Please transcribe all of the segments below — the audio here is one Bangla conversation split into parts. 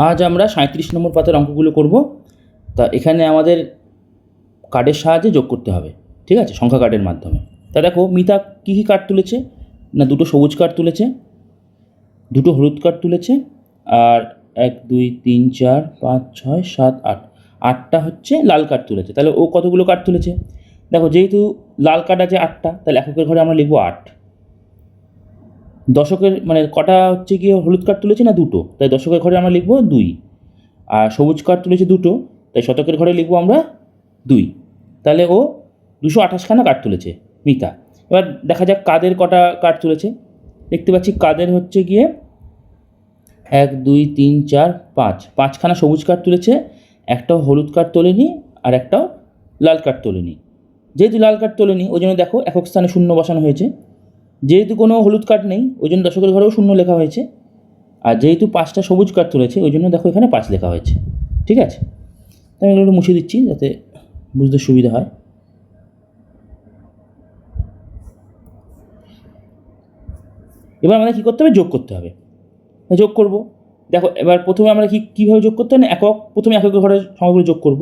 আজ আমরা 37 নম্বর পাতার অঙ্কগুলো করব। তা এখানে আমাদের কার্ডের সাহায্যে যোগ করতে হবে, ঠিক আছে, সংখ্যা কার্ডের মাধ্যমে। তা দেখো মিতা কী কী কার্ড তুলেছে না, দুটো সবুজ কার্ড তুলেছে, দুটো হলুদ কার্ড তুলেছে, আর 1 2 3 4 5 6 7 8 আটটা হচ্ছে লাল কার্ড তুলেছে। তাহলে ও কতগুলো কার্ড তুলেছে? দেখো যেহেতু লাল কার্ড আছে 8টা, তাহলে এককের ঘরে আমরা লিখবো 8। দশকের মানে কটা হচ্ছে গিয়ে হলুদ কার্ড তুলেছে না, দুটো, তাই দশকের ঘরে আমরা লিখবো 2। আর সবুজ কার্ড তুলেছে দুটো, তাই শতকের ঘরে লিখবো আমরা 2। তাহলে ও 228খানা কার্ড তুলেছে মিতা। এবার দেখা যাক কাদের কটা কার্ড তুলেছে। দেখতে পাচ্ছি কাদের হচ্ছে গিয়ে 1 2 3 4 5, 5খানা সবুজ কার্ড তুলেছে, একটাও হলুদ কার্ড তোলেনি আর একটাও লাল কার্ড তোলেনি। যেহেতু লাল কার্ড তোলেনি ওই জন্য দেখো একক স্থানে শূন্য বসানো হয়েছে। যেহেতু কোনো হলুদ কার্ড নেই ওই জন্য দশকের ঘরেও শূন্য লেখা হয়েছে। আর যেহেতু 5টা সবুজ কার্ড তুলেছে ওই জন্য দেখো এখানে 5 লেখা হয়েছে, ঠিক আছে। তাই আমি এগুলো মুছে দিচ্ছি যাতে বুঝতে সুবিধা হয়। এবার আমাদের কী করতে হবে? যোগ করতে হবে। যোগ করব। দেখো এবার প্রথমে আমরা কীভাবে যোগ করতে হবে না, প্রথমে এককের ঘরে সংখ্যাগুলো যোগ করব।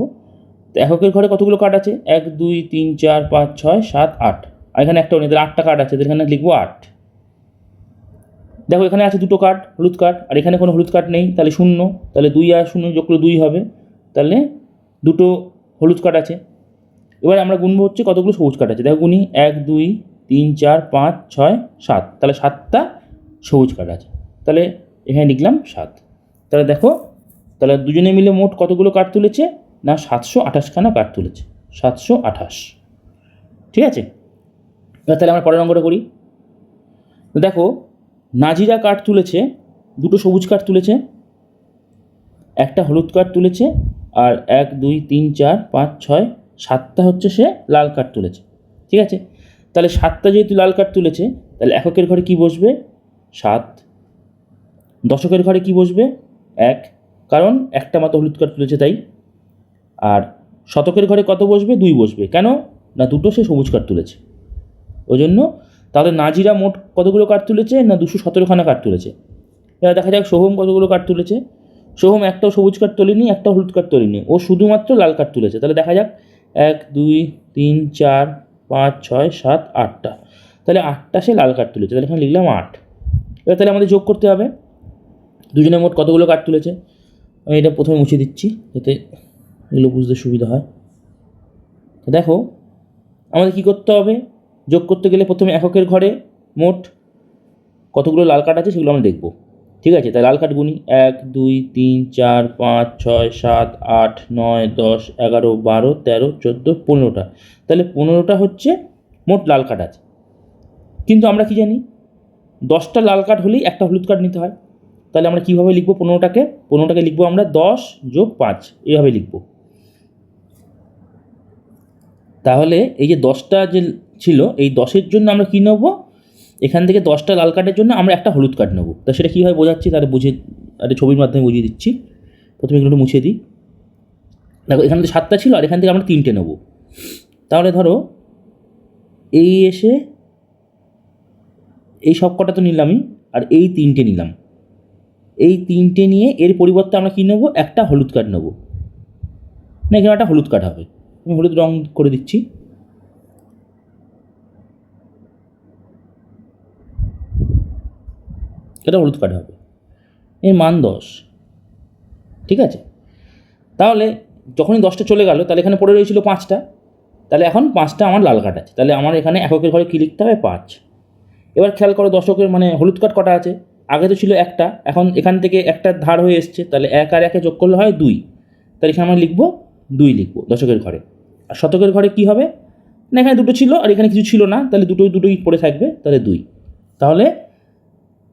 তো এককের ঘরে কতগুলো কার্ড আছে? 1 2 3 4 5 6 7 8, আর এখানে একটাও নেই, তাহলে 8টা কার্ড আছে, এখানে লিখবো 8। দেখো এখানে আছে দুটো কার্ড হলুদ কার্ড, আর এখানে কোনো হলুদ কার্ড নেই, তাহলে 0, তাহলে 2 আর 0 যোগ করলে 2 হবে, তাহলে দুটো হলুদ কার্ড আছে। এবার আমরা গুনবো হচ্ছে কতগুলো সবুজ কার্ড আছে। দেখো গুনি 1 2 3 4 5 6 7, তাহলে 7টা সবুজ কার্ড আছে, তাহলে এখানে লিখলাম 7। তাহলে দেখো তাহলে দুজনে মিলে মোট কতগুলো কার্ড তুলেছে না, 728খানা কার্ড তুলেছে, 728, ঠিক আছে। এবার তাহলে আমরা পরের অঙ্কটা করি। দেখো নাজিরা কার্ড তুলেছে, দুটো সবুজ কার্ড তুলেছে, একটা হলুদ কার্ড তুলেছে, আর 1 2 3 4 5 6 7টা হচ্ছে সে লাল কার্ড তুলেছে, ঠিক আছে। তাহলে 7টা যেহেতু লাল কার্ড তুলেছে তাহলে এককের ঘরে কি বসবে? 7। দশকের ঘরে কি বসবে? 1, কারণ একটা মাত্র হলুদ কার্ড তুলেছে তাই। আর শতকের ঘরে কত বসবে? 2 বসবে। কেন না, দুটো সে সবুজ কার্ড তুলেছে ওই জন্য। তাহলে নাজিরা মোট কতগুলো কার্ড তুলেছে না, 217খানা কার্ড তুলেছে। এবার দেখা যাক সোহম কতগুলো কার্ড তুলেছে। সোহম একটাও সবুজ কার্ড তোলেনি, একটাও হলুদ কার্ড তোলেনি, ও শুধুমাত্র লাল কার্ড তুলেছে। তাহলে দেখা যাক 1 2 3 4 5 6 7 8টা, তাহলে 8টা সে লাল কার্ড তুলেছে, তাহলে এখানে লিখলাম 8। এবার তাহলে আমাদের যোগ করতে হবে দুজনে মোট কতগুলো কার্ড তুলেছে। আমি এটা প্রথমে মুছে দিচ্ছি যাতে এগুলো বুঝতে সুবিধা হয়। তো দেখো আমাদের কী করতে হবে? যোগ করতে গেলে প্রথমে এককের ঘরে মোট কতগুলো লাল কার্ড আছে সেগুলো আমরা দেখব, ঠিক আছে। তাই লাল কার্ড গুনি 1 2 3 4 5 6 7 8 9 10 11 12 13 14 15টা, তাহলে 15টা হচ্ছে মোট লাল কার্ড আছে। কিন্তু আমরা কি জানি 10টা লাল কার্ড হলেই একটা হলুদ কার্ড নিতে হয়। তাহলে আমরা কীভাবে লিখবো? 15টাকে লিখবো আমরা 10 যোগ 5, এইভাবে লিখবো। তাহলে এই যে 10টা যে ছিল এই 10-এর জন্য আমরা কী নেব? এখান থেকে 10টা লাল কার্ডের জন্য আমরা একটা হলুদ কার্ড নেব। তা সেটা কীভাবে বোঝাচ্ছি তাহলে একটা ছবির মাধ্যমে বুঝিয়ে দিচ্ছি। প্রথমে এগুলো একটু মুছে দিই। দেখো এখানে তো 7টা ছিল আর এখান থেকে আমরা 3টে নেব। তাহলে ধরো এই এসে এই সব কটা তো নিলামই, আর এই 3টে নিলাম। এই 3টে নিয়ে এর পরিবর্তে আমরা কী নেব? একটা হলুদ কার্ড নেব। না, এখানে একটা হলুদ কার্ড হবে, আমি হলুদ রং করে দিচ্ছি। এটা হলুদ কার্ড হবে, এর মান 10, ঠিক আছে। তাহলে যখনই 10টা চলে গেল তাহলে এখানে পড়ে রয়েছিল 5টা, তাহলে এখন 5টা আমার লাল কার্ড আছে, তাহলে আমার এখানে এককের ঘরে কী লিখতে হবে? 5। এবার খেয়াল করো দশকের মানে হলুদ কার্ড কটা আছে? আগে তো ছিল একটা, এখন এখান থেকে একটা ধার হয়ে এসছে, তাহলে 1 আর 1 যোগ করলে হয় 2, তাহলে এখানে আমরা লিখবো 2 লিখবো দশকের ঘরে। আর শতকের ঘরে কি হবে না, এখানে দুটো ছিল আর এখানে কিছু ছিল না, তাহলে দুটোই পড়ে থাকবে, তাহলে 2। তাহলে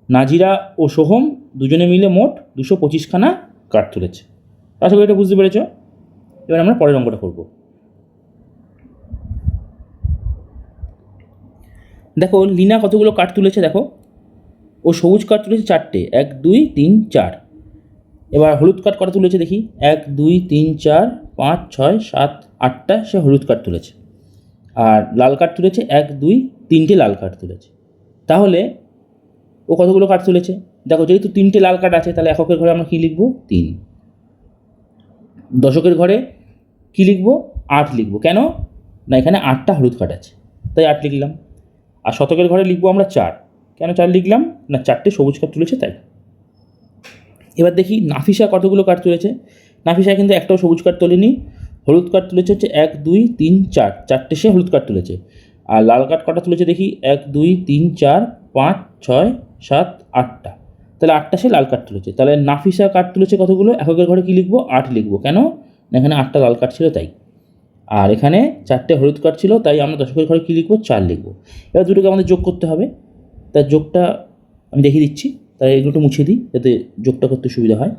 নাজিরা ও সোহম দুজনে মিলে মোট 225খানা কার্ড তুলেছে। আশা করি এটা বুঝতে পেরেছ। এবার আমরা পরের অঙ্কটা করব। দেখো লিনা কতগুলো কার্ড তুলেছে, দেখো ও সবুজ কার্ড তুলেছে 4টে, 1 2 3 4। এবার হলুদ কার্ড কটা তুলেছে দেখি, 1 2 3 4 5 6 7 8টা সে হলুদ কার্ড তুলেছে। আর লাল কার্ড তুলেছে 1 2 3টে লাল কার্ড তুলেছে। তাহলে ও কতগুলো কার্ড তুলেছে দেখো যেহেতু 3টে লাল কার্ড আছে তাহলে এককের ঘরে আমরা কী লিখব 3, দশকের ঘরে কী লিখব 8 লিখব। কেন না এখানে 8টা হলুদ কার্ড আছে তাই 8 লিখলাম। আর শতকের ঘরে লিখব আমরা 4, কেন 4 লিখলাম না 4টে সবুজ কার্ড তুলেছে তাই। এবার দেখি নাফিসা কতগুলো কার্ড তুলেছে। নাফিসা কিন্তু একটাও সবুজ কার্ড তোলেনি, হলুদ কার্ড তুলেছে হচ্ছে 1 2 3 4, 4টে সে হলুদ কার্ড তুলেছে। আর লাল কার্ড কটা তুলেছে দেখি 1 2 3 4 5 6 7 8টা, তাহলে 8টা সে লাল কার্ড তুলেছে। তাহলে নাফিসা কার্ড তুলেছে কতগুলো, এককের ঘরে কী লিখবো 8 লিখবো। কেন না এখানে 8টা লাল কার্ড ছিল তাই। আর এখানে 4টে হলুদ কার্ড ছিল তাই আমরা দশকের ঘরে কী লিখবো 4 লিখবো। এবার দুটোকে আমাদের যোগ করতে হবে, তার যোগটা আমি দেখিয়ে দিচ্ছি। তাই এগুলো একটু মুছে দিই যাতে যোগটা করতে সুবিধা হয়।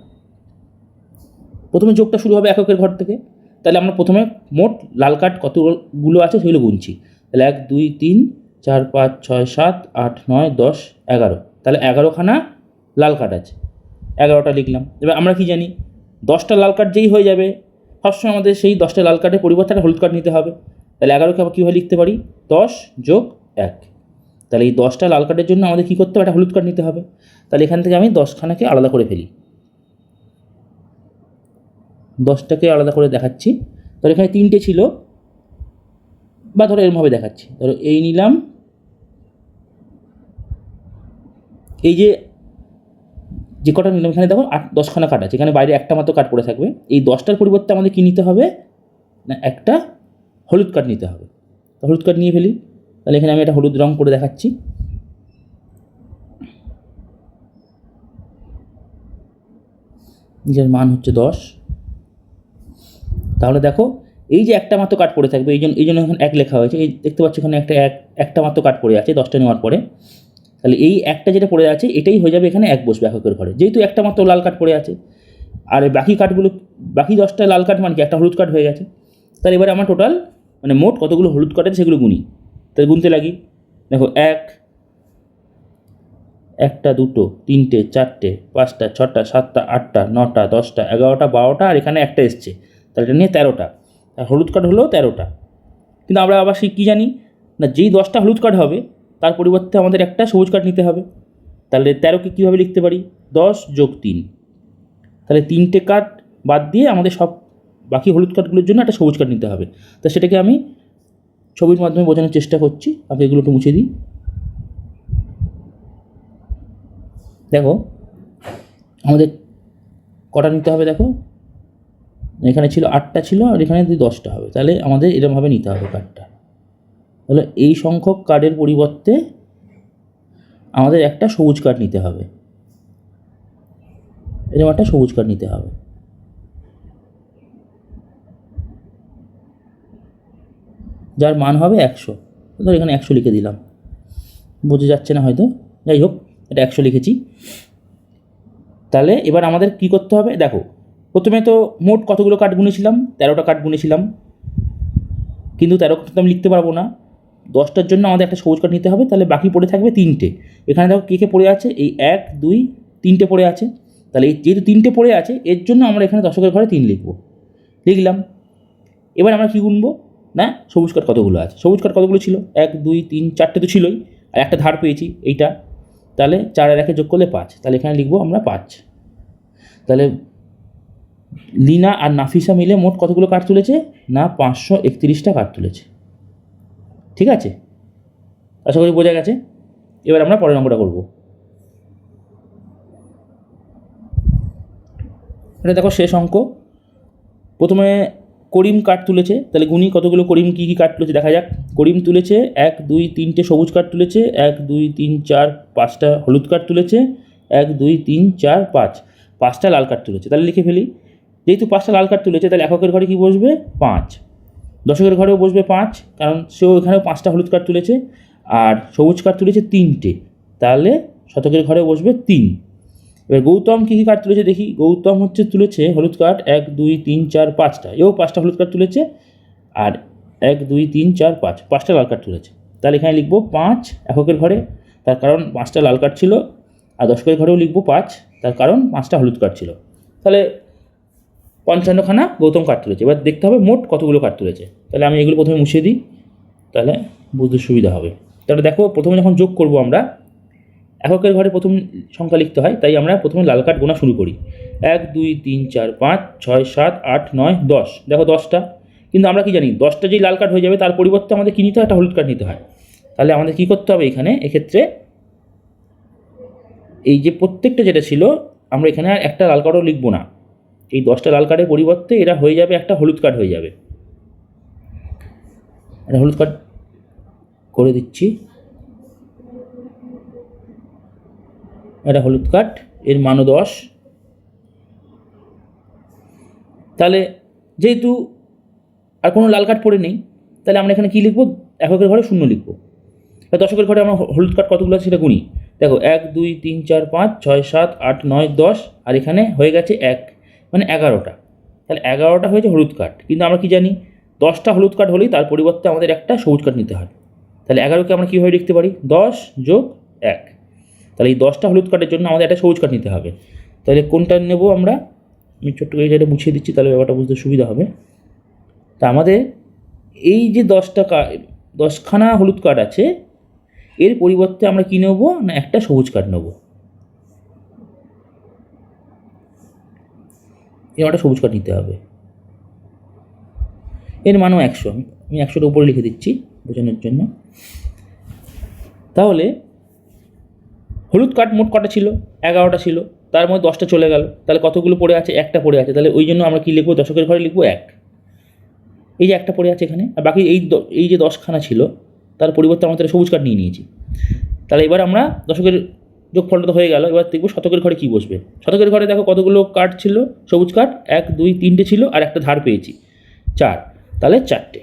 প্রথমে যোগটা শুরু হবে এককের ঘর থেকে, তাহলে আমরা প্রথমে মোট লাল কার্ড কতগুলো আছে সেগুলো গুনছি। তাহলে 1 2 3 4 5 6 7 8 9 10 11, তাহলে 11খানা লাল কার্ড আছে, 11টা লিখলাম। এবার আমরা কি জানি 10টা লাল কার্ড যেই হয়ে যাবে সবসময় আমাদের সেই 10টা লাল কার্ডের পরিবর্তে একটা হলুদ কার্ড নিতে হবে। তাহলে 11কে আবার কীভাবে লিখতে পারি 10 যোগ 1, তাহলে এই 10টা লাল কার্ডের জন্য আমাদের কী করতে হবে একটা হলুদ কার্ড নিতে হবে। তাহলে এখান থেকে আমি 10খানাকে আলাদা করে ফেলি, 10টাকে আলাদা করে দেখাচ্ছি। ধরো এখানে 3টে ছিল বা ধরো এরমভাবে দেখাচ্ছি, ধরো এই নিলাম, এই যে কটা নিলাম এখানে দেখো 10খানা কার্ড আছে, এখানে বাইরে একটা মাত্র কার্ড পড়ে থাকবে। এই 10টার পরিবর্তে আমাদের কী নিতে হবে না একটা হলুদ কার্ড নিতে হবে। তো হলুদ কার্ড নিয়ে ফেলি, তাহলে এখানে আমি একটা হলুদ রং করে দেখাচ্ছি। যার মান হচ্ছে 10। তাহলে দেখো এই যে একটা মাত্র কার্ড পড়ে থাকবে এই জন্য এখানে 1 লেখা হয়েছে। এই দেখতে পাচ্ছ এখানে একটা মাত্র কার্ড পড়ে আছে 10টা নেওয়ার পরে, তাহলে এই একটা যেটা পড়ে আছে এটাই হয়ে যাবে এখানে 1 বসবে এককের ঘরে, যেহেতু একটা মাত্র লাল কার্ড পড়ে আছে। আর বাকি কার্ডগুলো বাকি 10টা লাল কার্ড মানে কি একটা হলুদ কার্ড হয়ে গেছে। তাহলে এবারে আমার টোটাল মানে মোট কতগুলো হলুদ কার্ড আছে সেগুলো গুনি। তাহলে গুনতে লাগি, দেখো 1 1টা 2টো 3টে 4টে 5টা 6টা 7টা 8টা 9টা 10টা 11টা 12টা আর এখানে একটা এসছে, তাহলে এটা নিয়ে 13টা। আর হলুদ কার্ড হলো 13টা। কিন্তু আমরা আবার সেই কী জানি না যেই 10টা হলুদ কার্ড হবে তার পরিবর্তে আমাদের একটা সবুজ কার্ড নিতে হবে। তাহলে 13কে কীভাবে লিখতে পারি 10 যোগ 3, তাহলে 3টে কার্ড বাদ দিয়ে আমাদের সব বাকি হলুদ কার্ডগুলোর জন্য একটা সবুজ কার্ড নিতে হবে। তা সেটাকে আমি ছবির মাধ্যমে বোঝানোর চেষ্টা করছি। আমি এগুলো একটু মুছে দিই। দেখো আমাদের কটা নিতে হবে, দেখো এখানে ছিল 8টা ছিল আর এখানে 10টা হবে, তাহলে আমাদের এরকমভাবে নিতে হবে কার্ডটা। তাহলে এই সংখ্যক কার্ডের পরিবর্তে আমাদের একটা সবুজ কার্ড নিতে হবে, এরকম একটা সবুজ কার্ড নিতে হবে। যার মান হবে 100। ধর এখানে 100 লিখে দিলাম, বোঝা যাচ্ছে না হয়তো, যাই হোক এটা 100 লিখেছি। তাহলে এবার আমাদের কি করতে হবে, দেখো প্রথমে তো মোট কতগুলো কার্ড গুনেছিলাম 13টা কার্ড গুনেছিলাম, কিন্তু 13টা তো আমি লিখতে পারবো না, 10টার জন্য আমাদের একটা সবুজ কার্ড নিতে হবে। তাহলে বাকি পড়ে থাকবে 3টে। এখানে দেখো কে পড়ে আছে এই 1 2 3টে পড়ে আছে, তাহলে এই যেহেতু 3টে পড়ে আছে এর জন্য আমরা এখানে দশকের ঘরে 3 লিখলাম। এবার আমরা কী গুনবো না সবুজ কার্ড কতগুলো আছে, সবুজ কার্ড কতগুলো ছিল 1 2 3 4টে তো ছিলই, আর একটা ধার পেয়েছি এইটা, তাহলে 4 আর 1 যোগ করলে 5, তাহলে এখানে লিখবো আমরা 5। তাহলে লিনা আর নাফিসা মিলে মোট কতগুলো কার্ড তুলেছে না 531টা কার্ড তুলেছে। ঠিক আছে, আশা করি বোঝা গেছে। এবার আমরা পরের অঙ্কটা করব। এটা দেখো শেষ অঙ্ক। প্রথমে করিম কার্ড তুলেছে, তাহলে গুনি কতগুলো করিম কী কী কার্ড তুলেছে দেখা যাক। করিম তুলেছে 1 2 3টে সবুজ কার্ড তুলেছে, 1 2 3 4 5টা হলুদ কার্ড তুলেছে, 1 2 3 4 5 5টা লাল কার্ড তুলেছে। তাহলে লিখে ফেলি, যেহেতু 5টা লাল কার্ড তুলেছে তাহলে এককের ঘরে কী বসবে 5, দশকের ঘরেও বসবে 5 কারণ সেও এখানেও 5টা হলুদ কার্ড তুলেছে, আর সবুজ কার্ড তুলেছে 3টে, তাহলে শতকের ঘরে বসবে 3। এবার গৌতম কী কী কার্ড তুলেছে দেখি। গৌতম তুলেছে হলুদ কার্ড 1 2 3 4 5টা, এও 5টা হলুদ কার্ড তুলেছে, আর 1 2 3 4 5 5টা লাল কার্ড তুলেছে। তাহলে এখানে লিখবো 5 এককের ঘরে, তার কারণ 5টা লাল কার্ড ছিল, আর দশকের ঘরেও লিখবো 5 তার কারণ 5টা হলুদ কার্ড ছিল। তাহলে 55খানা গৌতম কার্ড তুলেছে। এবার দেখতে হবে মোট কতগুলো কার্ড তুলেছে। তাহলে আমি এগুলো প্রথমে মুছিয়ে দিই, তাহলে বুঝতে সুবিধা হবে। তাহলে দেখো প্রথমে যখন যোগ করব আমরা এককের ঘরে প্রথম সংখ্যা লিখতে হয়, তাই আমরা প্রথমে লাল কার্ড গোনা শুরু করি। 1 2 3 4 5 6 7 8 9 10। দেখো 10টা, কিন্তু আমরা কি জানি 10টা যেই লাল কার্ড হয়ে যাবে তার পরিবর্তে আমাদের কী নিতে হয়, একটা হলুদ কার্ড নিতে হয়। তাহলে আমাদের কী করতে হবে এখানে, এক্ষেত্রে এই যে প্রত্যেকটা যেটা ছিল আমরা এখানে আর একটা লাল কার্ডও লিখবো না, এই 10টা লাল কার্ডের পরিবর্তে এরা হয়ে যাবে একটা হলুদ কার্ড হয়ে যাবে। একটা হলুদ কার্ড করে দিচ্ছি, একটা হলুদ কার্ড, এর মানও 10। তাহলে যেহেতু আর কোনো লাল কার্ড পড়ে নেই, তাহলে আমরা এখানে কী লিখবো, এককের ঘরে 0 লিখবো। দশকের ঘরে আমরা হলুদ কার্ড কতগুলো আছে সেটা গুনি। দেখো 1 2 3 4 5 6 7 8 9 10, আর এখানে হয়ে গেছে 1, মানে 11টা। তাহলে 11টা হয়েছে হলুদ কার্ড, কিন্তু আমরা কি জানি 10টা হলুদ কার্ড হলেই তার পরিবর্তে আমাদের একটা সবুজ কার্ড নিতে হয়। তাহলে 11কে আমরা কীভাবে লিখতে পারি, 10 যোগ 1। তাহলে এই 10টা হলুদ কার্ডের জন্য আমাদের একটা সবুজ কার্ড নিতে হবে। তাহলে কোনটা নেব আমরা, আমি ছোট্ট করে এটা বুঝিয়ে দিচ্ছি, তাহলে ব্যাপারটা বুঝতে সুবিধা হবে। তা আমাদের এই যে 10খানা হলুদ কার্ড আছে, এর পরিবর্তে আমরা কী নেব না, একটা সবুজ কার্ড নেব। একটা সবুজ কার্ড নিতে হবে, এর মানও 100। আমি 100টার উপরে লিখে দিচ্ছি বোঝানোর জন্য। তাহলে হলুদ কার্ড মোট কটা ছিল, 11টা ছিল, তার মধ্যে 10টা চলে গেল, তাহলে কতগুলো পড়ে আছে, একটা পড়ে আছে। তাহলে ওই জন্য আমরা কী লিখবো, দশকের ঘরে লিখবো 1। এই যে একটা পড়ে আছে এখানে, আর বাকি এই যে 10খানা ছিল তার পরিবর্তে আমরা তাহলে সবুজ কার্ড নিয়ে নিয়েছি। তাহলে এবার আমরা দশকের যোগফলটা তো হয়ে গেল, এবার দেখবো শতকের ঘরে কী বসবে। শতকের ঘরে দেখো কতগুলো কার্ড ছিল, সবুজ কার্ড 1 2 3টে ছিল, আর একটা ধার পেয়েছি 4, তাহলে 4টে।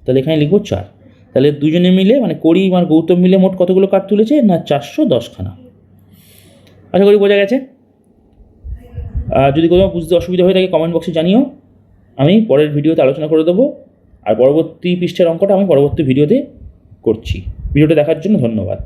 তাহলে এখানে লিখবো 4। তাহলে দুজনে মিলে মানে করিম আর গৌতম মিলে মোট কতগুলো কার্ড তুলেছে না, 410খানা। আশা করি বোঝা গেছে। যদি কোথাও বুঝতে অসুবিধা হয়ে থাকে কমেন্ট বক্সে জানিও, আমি পরের ভিডিওতে আলোচনা করে দেবো। আর পরবর্তী পৃষ্ঠের অঙ্কটা আমি পরবর্তী ভিডিওতে করছি। ভিডিওটা দেখার জন্য ধন্যবাদ।